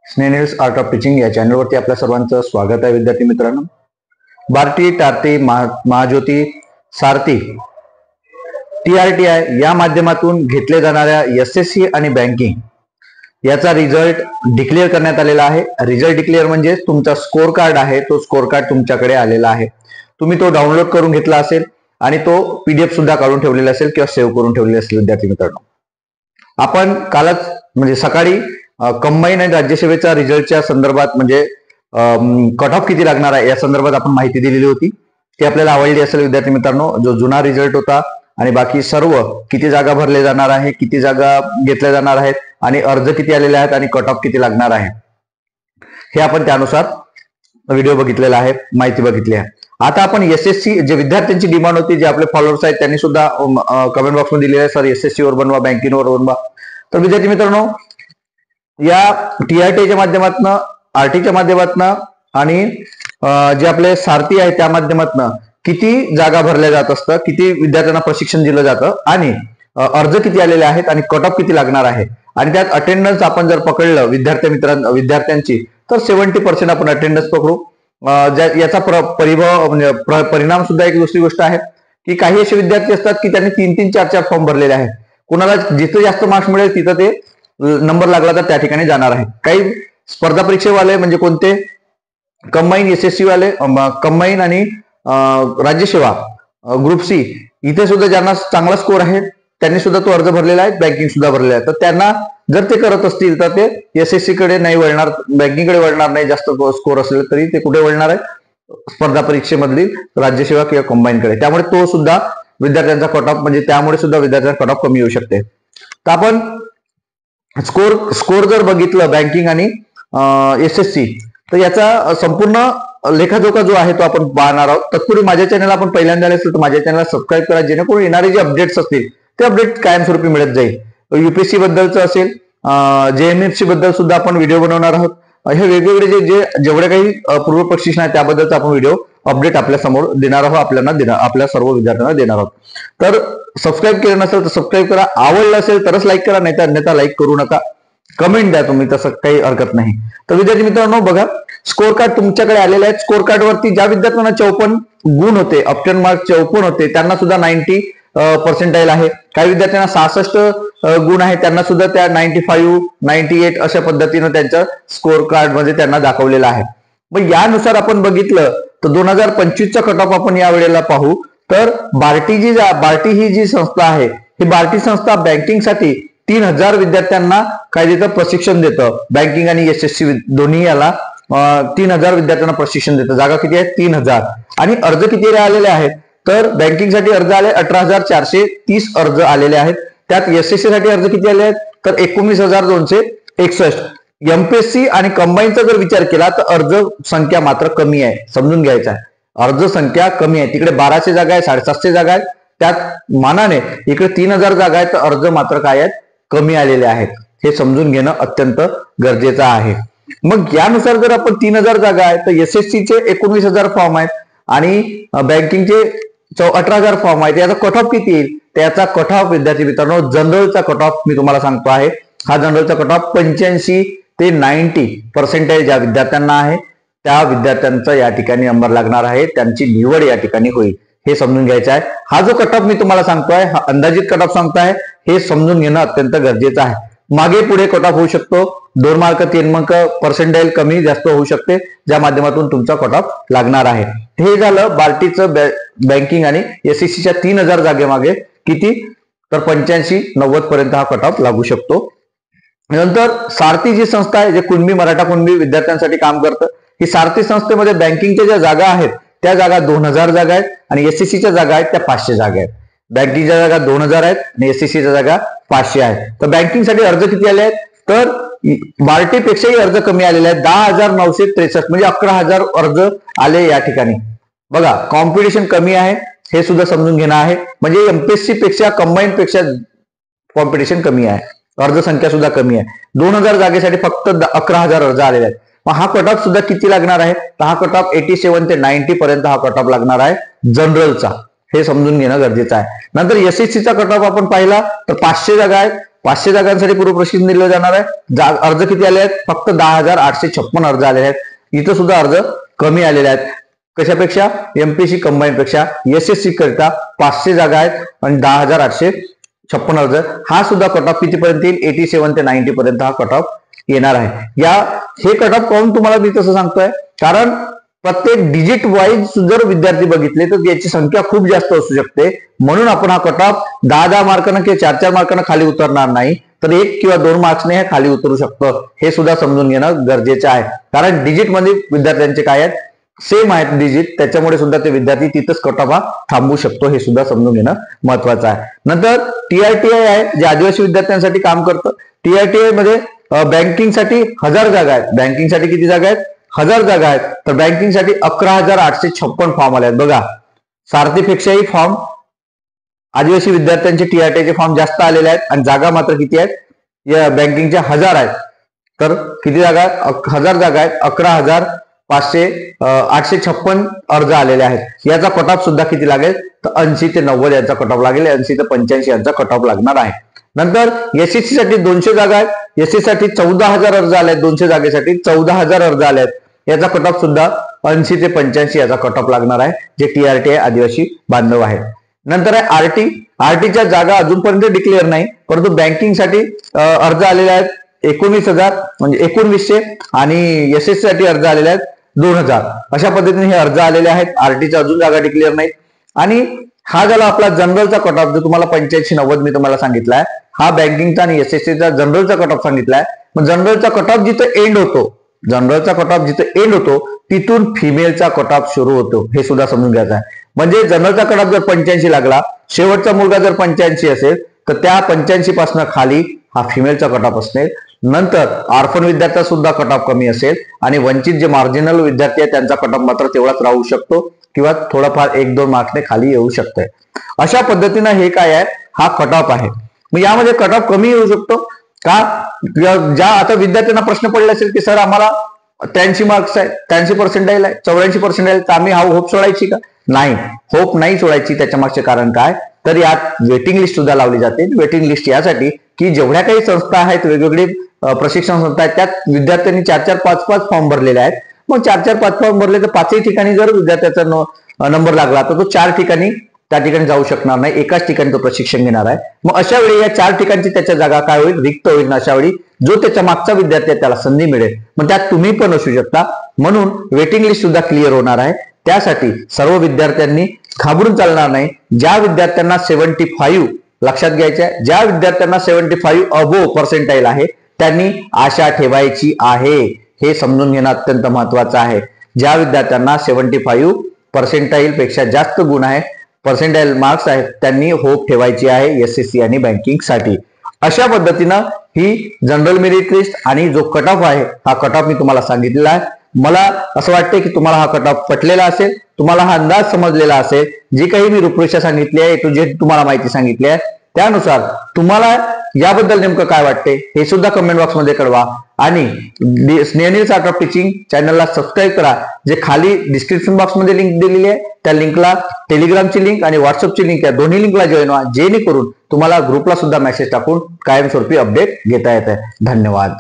स्नेनिल्स art of teaching या चॅनलवरती आपल्या सर्वांचं स्वागत आहे. विद्यार्थी मित्रांनो, बार्टी, टार्टी, महाज्योती, सारथी, TRTI या माध्यमातून घेतले जाणाऱ्या SSC आणि बँकिंग याचा रिझल्ट डिक्लेअर करण्यात आलेला आहे. रिझल्ट डिक्लेअर म्हणजे तुमचा स्कोर कार्ड आहे, तो स्कोर कार्ड तुमच्याकडे आलेला आहे. तुम्ही तो डाउनलोड करून घेतला असेल आणि तो PDF सुद्धा काढून ठेवलेला असेल किंवा सेव्ह करून ठेवलेला असेल. विद्यार्थी मित्रांनो, आपण कालच सकाळी कंबाईन आणि राज्यसेवेच्या रिझल्टच्या संदर्भात कट ऑफ किती लागणार आहे या संदर्भात आपण माहिती दिलेली होती. ती आपल्याला आवडली असेल विद्यार्थी मित्रांनो. जो जुना रिझल्ट होता आणि बाकी सर्व किती जागा भरले जाणार आहे, किती जागा घेतल्या जाणार आहेत आणि अर्ज किती आलेले आहेत आणि कट ऑफ किती लागणार आहे, हे आपण त्यानुसार व्हिडिओ बघितलेला आहे, माहिती बघितली आहे. आता आपण SSC जे विद्यार्थ्यांची डिमांड होती, जे आपले फॉलोअर्स आहेत त्यांनी सुद्धा कमेंट बॉक्समध्ये दिलेले आहे, सर SSC वर बनवा, बँकिंग वर बनवा. तर विद्यार्थी मित्रांनो, या TRTच्या माध्यमातून, RTच्या माध्यमातून आणि जे आपले सारथी आहे त्या माध्यमातून किती जागा भरल्या जात असतं, किती विद्यार्थ्यांना प्रशिक्षण दिलं जातं आणि अर्ज किती आलेले आहेत आणि कट ऑफ किती लागणार आहे आणि त्यात अटेंडन्स आपण जर पकडलं विद्यार्थ्यांची तर 70% आपण अटेंडन्स पकडू. याचा परिणाम सुद्धा एक दुसरी गोष्ट आहे की काही असे विद्यार्थी असतात की त्यांनी 3-3, 4-4 फॉर्म भरलेले आहेत. कुणाला जिथे जास्त मार्क्स मिळेल तिथं ते नंबर लागला तर त्या ठिकाणी जाणार आहे. काही स्पर्धा परीक्षेवाले म्हणजे कोणते, कंबाईन SSC वाले, कंबाईन आणि राज्यसेवा ग्रुप C, इथे सुद्धा ज्यांना चांगला स्कोर आहे त्यांनी सुद्धा तो अर्ज भरलेला आहे, बँकिंग सुद्धा भरलेला आहे. तर त्यांना जर ते करत असतील तर ते SSC कडे नाही वळणार, बँकिंग कडे वळणार नाही. जास्त स्कोर असेल तरी ते कुठे वळणार आहे, स्पर्धा परीक्षेमधली राज्यसेवा किंवा कंबाईन कडे. त्यामुळे तो सुद्धा विद्यार्थ्यांचा कट ऑफ त्यामुळे सुद्धा विद्यार्थ्यांचा कट ऑफ कमी येऊ शकते. तर आपण स्कोर जर बघितलं बँकिंग आणि SSC, तर याचा संपूर्ण लेखाजोखा जो आहे तो आपण पाहणार आहोत. तत्पूर्वी माझ्या चॅनल आपण पहिल्यांदा आले असेल तर माझ्या चॅनलला सबस्क्राईब करा, जेणेकरून येणारे जे अपडेट्स असतील ते अपडेट कायमस्वरूपी मिळत जाईल. UPSC बद्दलचं असेल, JMFC बद्दल सुद्धा आपण व्हिडिओ बनवणार आहोत. हे वेगवेगळे जेवढे काही पूर्व प्रशिक्षण आहे त्याबद्दलचा आपण व्हिडिओ अपडेट आपल्या समोर देणार आहोत, आपल्या सर्व विद्यार्थ्यांना देणार आहोत. तर सबस्क्राईब केलं नसेल तर सबस्क्राईब करा, आवडलं असेल तरच लाईक करा, नाही तर अन्यथा लाईक करू नका. कमेंट द्या तुम्ही, तसं काही हरकत नाही. तर विद्यार्थी मित्रांनो बघा, स्कोर कार्ड तुमच्याकडे आलेले आहेत. स्कोर कार्ड वरती ज्या विद्यार्थ्यांना 54 गुण होते, ऑप्शन मार्क 54 होते, त्यांना सुद्धा 90% आहे. काही विद्यार्थ्यांना 66 गुण आहे, त्यांना सुद्धा त्या 95, 98 अशा पद्धतीनं त्यांच्या स्कोर कार्ड मध्ये त्यांना दाखवलेला आहे. मग यानुसार आपण बघितलं तर 2025चा कट ऑफ आपण या वेळेला पाहू. तर बार्टी ही जी संस्था आहे, ही बार्टी संस्था बँकिंगसाठी 3000 विद्यार्थ्यांना काय देतं, प्रशिक्षण देतं. बँकिंग आणि SSC दोन्ही याला 3000 विद्यार्थ्यांना प्रशिक्षण देतं. जागा किती आहेत, 3000. आणि अर्ज किती आलेले आहेत, तर बँकिंगसाठी अर्ज आले 18,430 अर्ज आलेले आहेत. त्यात SSC साठी अर्ज किती आले आहेत, तर 19,261. MPSC आणि कंबाईनचा जर विचार केला तर अर्ज संख्या मात्र कमी आहे, समजून घ्यायचा आहे. अर्ज संख्या कमी आहे, तिकडे 1200 जागा आहेत, 750 जागा आहेत, त्यात मानाने इकडे 3000 जागा आहेत, तर अर्ज मात्र काय आहेत, कमी आलेले आहेत. हे समजून घेणं अत्यंत गरजेचं आहे. मग यानुसार जर आपण 3000 जागा आहेत तर SSCचे 19,000 फॉर्म आहेत आणि बँकिंगचे 18,000 फॉर्म आहेत. याचा कट ऑफ किती येईल, त्याचा कट ऑफ विद्यार्थी मित्रांनो, जनरलचा कट ऑफ मी तुम्हाला सांगतो आहे. हा जनरलचा कट ऑफ 85 ते 90% ज्या विद्यार्थ्यांना आहे त्या विद्यार्थ्यांचा या ठिकाणी नंबर लागणार आहे, त्यांची निवड या ठिकाणी होईल. हे समजून घ्यायचं आहे. हा जो कट ऑफ मी तुम्हाला सांगतोय, हा अंदाजित कट ऑफ सांगतोय, हे समजून घेणं अत्यंत गरजेचं आहे. मागे पुढे कट ऑफ होऊ शकतो, 2 मार्क 3 मार्क पर्सेंटाईल कमी जास्त होऊ शकते, ज्या माध्यमातून तुमचा कट ऑफ लागणार आहे. हे झालं बार्टीचं बँकिंग आणि SSCच्या 3000 जागेमागे किती, तर 85-90 पर्यंत हा कट ऑफ लागू शकतो. नंतर सारथी जी संस्था आहे, जे मराठा कुणबी विद्यार्थ्यांसाठी काम करतं, ही सारथी संस्थेमध्ये बँकिंगच्या ज्या जागा आहेत त्या जागा 2000 जागा आहेत आणि SSCच्या जागा आहेत त्या 500 जागा आहेत. बँकिंगच्या जागा 2000 आहेत आणि SSCच्या जागा 500 आहेत. तर बँकिंगसाठी अर्ज किती आले आहेत, तर बार्टीपेक्षाही अर्ज कमी आलेले आहेत, 10,963, म्हणजे 11,000 अर्ज आले या ठिकाणी. बघा, कॉम्पिटिशन कमी आहे, हे सुद्धा समजून घेणं आहे. म्हणजे MPSC पेक्षा कंबाईन पेक्षा कॉम्पिटिशन कमी आहे, अर्ज संख्या सुद्धा कमी आहे. 2000 जागेसाठी फक्त 11,000 अर्ज आलेले आहेत. मग हा कट ऑफ सुद्धा किती लागणार आहे, तर हा कट ऑफ 87 ते 90 पर्यंत हा कट ऑफ लागणार आहे जनरलचा. हे समजून घेणं गरजेचं आहे. नंतर SSCचा कट ऑफ आपण पाहिला तर 500 जागा आहेत, 500 जागांसाठी पूर्वप्रशिक्षण दिलं जाणार आहे. अर्ज किती आले आहेत? फक्त 10,856 अर्ज आलेले आहेत. इथं सुद्धा अर्ज कमी आलेले आहेत. कशापेक्षा? एमपीएससी कंबाईन पेक्षा. एसएससी करता 500 जागा आहेत आणि 10,856 अर्ज. हा सुद्धा कट ऑफ कितीपर्यंत येईल? 87 ते 90 पर्यंत हा कट ऑफ येणार आहे. हे कट ऑफ काऊन तुम्हाला मी तसं सांगतोय? कारण प्रत्येक डिजिट वाईज जर विद्यार्थी बघितले तर याची संख्या खूप जास्त असू शकते. म्हणून आपण हा कट ऑफ 10 मार्कानं किंवा 4 मार्कानं खाली उतरणार नाही, तर 1 किंवा 2 मार्क्सने हे खाली उतरू शकतं. हे सुद्धा समजून घेणं गरजेचं आहे. कारण डिजिट मध्ये विद्यार्थ्यांचे काय आहेत? सेम आहेत डिजिट, त्याच्यामुळे सुद्धा ते विद्यार्थी तिथंच कट ऑफ हा थांबू शकतो. हे सुद्धा समजून घेणं महत्वाचं आहे. नंतर TRTI आहे, जे आदिवासी विद्यार्थ्यांसाठी काम करतं. TRTI मध्ये बँकिंगसाठी 1000 जागा आहेत. बँकिंगसाठी किती जागा आहेत? 1000 जागा आहेत. तर बँकिंगसाठी 11,856 फॉर्म आले आहेत. बघा, सारथीपेक्षाही फॉर्म आदिवासी विद्यार्थ्यांचे TRTI चे फॉर्म जास्त आलेले आहेत आणि जागा मात्र किती आहेत? या बँकिंगच्या 1000 आहेत. तर किती जागा आहेत? 1000 जागा आहेत. 11,856 अर्ज आलेले आहेत. याचा कट ऑफ सुद्धा किती लागेल? तर 80 ते 90 यांचा कट ऑफ लागेल. 80 ते 85 यांचा कट ऑफ लागणार आहे. नंतर एसएससी साठी 200 जागा आहेत. एसएससी साठी 14,000 अर्ज आले आहेत. 200 जागेसाठी 14,000 अर्ज आले आहेत. याचा कट ऑफ सुद्धा 80 ते 85 याचा कट ऑफ लागणार आहे, जे TRTI आदिवासी बांधव आहे. नंतर आहे आरटीच्या जागा अजूनपर्यंत डिक्लेअर नाही, परंतु बँकिंगसाठी अर्ज आलेले आहेत 19,000 म्हणजे 1900 आणि एसएससी साठी अर्ज आलेले आहेत 2,000. अशा पद्धतीने हे अर्ज आलेले आहेत. आरटीच्या अजून जागा डिक्लेअर नाहीत. आणि हा झाला आपला जनरलचा कट ऑफ, जो तुम्हाला 85-90 मी तुम्हाला सांगितलाय. हा बँकिंगचा आणि एसएससीचा जनरलचा कट ऑफ सांगितलाय. मग जनरलचा कट ऑफ जिथं एंड होतो, तिथून फिमेलचा कट ऑफ सुरू होतो. हे सुद्धा समजून घ्यायचं आहे. म्हणजे जनरलचा कट ऑफ जर 85 लागला, शेवटचा मुलगा जर 85 असेल, तर त्या 85 पासून खाली हा फिमेलचा कट ऑफ असेल. नंतर ऑर्फन विद्यार्थ्यांचा सुद्धा कट ऑफ कमी असेल आणि वंचित जे मार्जिनल विद्यार्थी आहेत त्यांचा कट ऑफ मात्र तेवढाच राहू शकतो किंवा थोडाफार 1-2 मार्क्सने खाली येऊ शकतोय. अशा पद्धतीनं हे काय आहे? हा कट ऑफ आहे. मग यामध्ये कट ऑफ कमी येऊ शकतो का? ज्या आता विद्यार्थ्यांना प्रश्न पडले असेल की सर आम्हाला 83 मार्क्स आहे, 83% आहे, 84% तर आम्ही हा होप सोडायची का? नाही, होप नाही सोडायची. त्याच्या मागचे कारण काय? तर यात वेटिंग लिस्ट सुद्धा लावली जाते. वेटिंग लिस्ट यासाठी की जेवढ्या काही संस्था आहेत, वेगवेगळे प्रशिक्षण संस्था आहेत, त्यात विद्यार्थ्यांनी 4-4, 5-5 फॉर्म भरलेले आहेत. मग 4-4, 5 फॉर्म भरले तर 5ही ठिकाणी जर विद्यार्थ्याचा नंबर लागला तर तो 4 ठिकाणी त्या ठिकाणी जाऊ शकणार नाही. एकाच ठिकाणी तो प्रशिक्षण घेणार आहे. मग अशा वेळी या 4 ठिकाणची त्याच्या जागा काय होईल? रिक्त होईल. अशा वेळी जो त्याच्या मागचा विद्यार्थी आहे त्याला संधी मिळेल. मग त्यात तुम्ही पण असू शकता. म्हणून वेटिंग लिस्ट सुद्धा क्लिअर होणार आहे. त्यासाठी सर्व विद्यार्थ्यांनी घाबरून चालणार नाही. ज्या विद्यार्थ्यांना 75 लक्षात घ्यायच्या, ज्या विद्यार्थ्यांना 75 अबोव पर्सेंटाईल आहे त्यांनी आशा ठेवायची आहे. हे समजून घेणं अत्यंत महत्वाचं आहे. ज्या विद्यार्थ्यांना 75 पर्सेंटाईल पेक्षा जास्त गुण आहे, पर्सेंटाईल मार्क्स आहेत, त्यांनी होप ठेवायची आहे एसएससी आणि बँकिंग साठी. अशा पद्धतीनं ही जनरल मेरिट लिस्ट आणि जो कट ऑफ आहे, हा कट ऑफ मी तुम्हाला सांगितलेला आहे. मला असं वाटतं की तुम्हाला हा कट ऑफ पटलेला असेल, तुम्हाला हा अंदाज समजलेला असेल. जी काही मी रूपरेषा सांगितली आहे, जे तुम्हाला माहिती सांगितली आहे, त्यानुसार तुम्हाला याबद्दल नेमकं काय वाटते हे सुद्धा कमेंट बॉक्स मध्ये कळवा. आणि स्नेहनील आर्ट ऑफ टीचिंग चॅनलला सबस्क्राईब करा. जे खाली डिस्क्रिप्शन बॉक्स मध्ये लिंक दिलेली आहे, त्या लिंकला टेलिग्रामची लिंक आणि व्हॉट्सअपची लिंक, या दोन्ही लिंकला जॉईन व्हा, जेणेकरून तुम्हाला ग्रुपला सुद्धा मेसेज टाकून कायमस्वरूपी अपडेट घेता येत आहे. धन्यवाद.